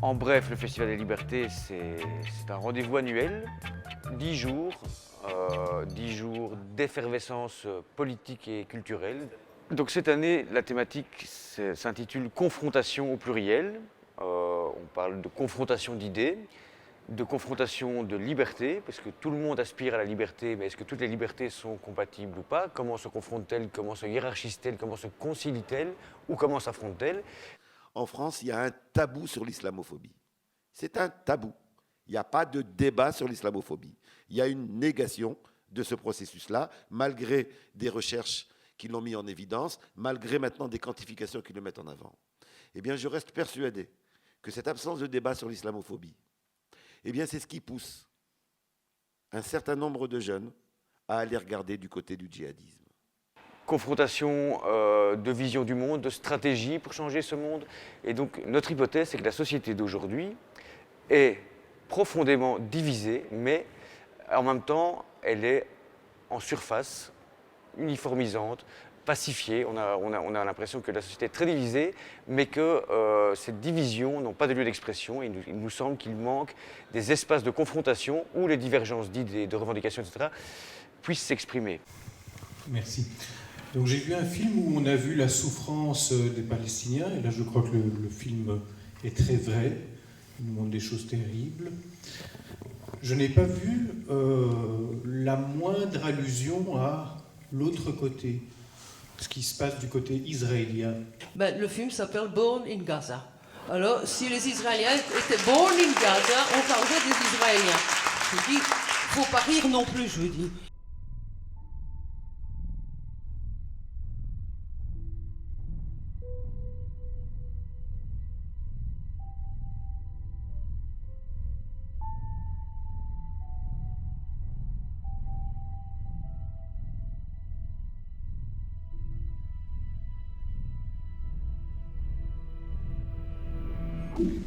En bref, le Festival des Libertés, c'est un rendez-vous annuel, 10 jours d'effervescence politique et culturelle. Donc cette année, la thématique s'intitule Confrontation au pluriel. On parle de confrontation d'idées, de confrontation de liberté, parce que tout le monde aspire à la liberté, mais est-ce que toutes les libertés sont compatibles ou pas? Comment se confrontent-elles? Comment se hiérarchisent-elles? Comment se concilient-elles? Ou comment s'affrontent-elles? En France, il y a un tabou sur l'islamophobie. C'est un tabou. Il n'y a pas de débat sur l'islamophobie. Il y a une négation de ce processus-là, malgré des recherches qui l'ont mis en évidence, malgré maintenant des quantifications qui le mettent en avant. Eh bien, je reste persuadé que cette absence de débat sur l'islamophobie, eh bien, c'est ce qui pousse un certain nombre de jeunes à aller regarder du côté du djihadisme. Confrontation de vision du monde, de stratégie pour changer ce monde. Et donc, notre hypothèse, c'est que la société d'aujourd'hui est profondément divisée, mais en même temps, elle est en surface, uniformisante, pacifiée. On a l'impression que la société est très divisée, mais que ces divisions n'ont pas de lieu d'expression. Il nous semble qu'il manque des espaces de confrontation où les divergences d'idées, de revendications, etc., puissent s'exprimer. Merci. Donc j'ai vu un film où on a vu la souffrance des Palestiniens, et là je crois que le film est très vrai, il nous montre des choses terribles. Je n'ai pas vu la moindre allusion à l'autre côté, ce qui se passe du côté israélien. Ben, le film s'appelle Born in Gaza. Alors, si les Israéliens étaient born in Gaza, on parlerait des Israéliens. Je dis, faut pas rire non plus, je veux dire.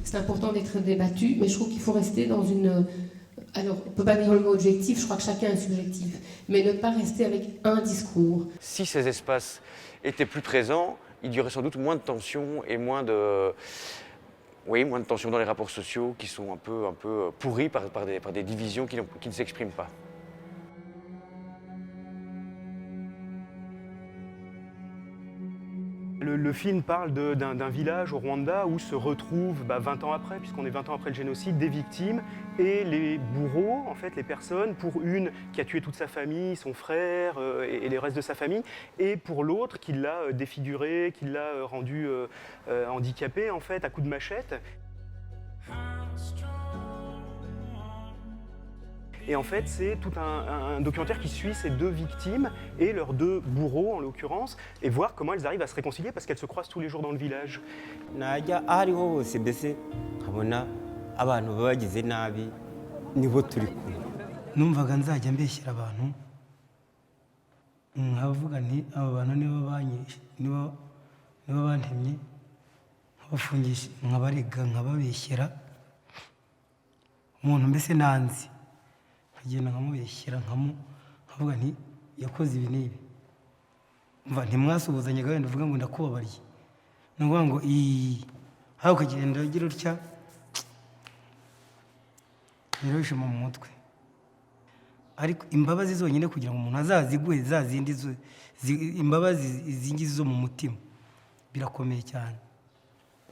C'est important d'être débattu, mais je trouve qu'il faut rester dans une... Alors, on ne peut pas dire le mot objectif, je crois que chacun est subjectif, mais ne pas rester avec un discours. Si ces espaces étaient plus présents, il y aurait sans doute moins de tensions et moins de tensions dans les rapports sociaux qui sont un peu pourris par des divisions qui ne s'expriment pas. Le film parle d'un village au Rwanda où se retrouvent 20 ans après, puisqu'on est 20 ans après le génocide, des victimes et les bourreaux, en fait, les personnes, pour une qui a tué toute sa famille, son frère et le reste de sa famille, et pour l'autre qui l'a défiguré, qui l'a rendu handicapé, en fait, à coups de machette. Et en fait, c'est tout un documentaire qui suit ces deux victimes et leurs deux bourreaux, en l'occurrence, et voir comment elles arrivent à se réconcilier parce qu'elles se croisent tous les jours dans le village. numvaga nzajya mbeshyira abantu nkavuga nti aba bantu nibo bantemye nkabafungisha nkabarega nkababeshyera umuntu mbese nanzi nkagenda nkamubeshyira nkavuga nti yakoze ibi n'ibi mva ntimwasuhuzanyaga wenda uvuga ngo ndakubabariye ni ukuvuga ngo aho ukagenda ugira utya birabishima mu mutwe ariko imbabazi zonyine kugira ngo umuntu azaziguhe za zindi imbabazi izingizi zo mu mutima birakomeye cyane.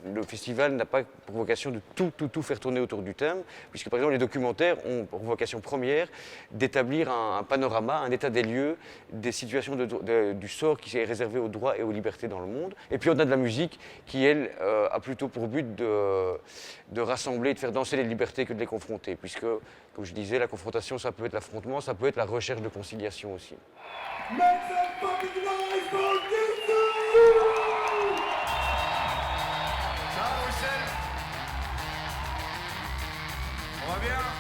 Le festival n'a pas pour vocation de tout faire tourner autour du thème, puisque par exemple les documentaires ont pour vocation première d'établir un panorama, un état des lieux, des situations du sort qui est réservé aux droits et aux libertés dans le monde. Et puis on a de la musique qui, elle, a plutôt pour but de rassembler, de faire danser les libertés que de les confronter, puisque, comme je disais, la confrontation, ça peut être l'affrontement, ça peut être la recherche de conciliation aussi. On va bien?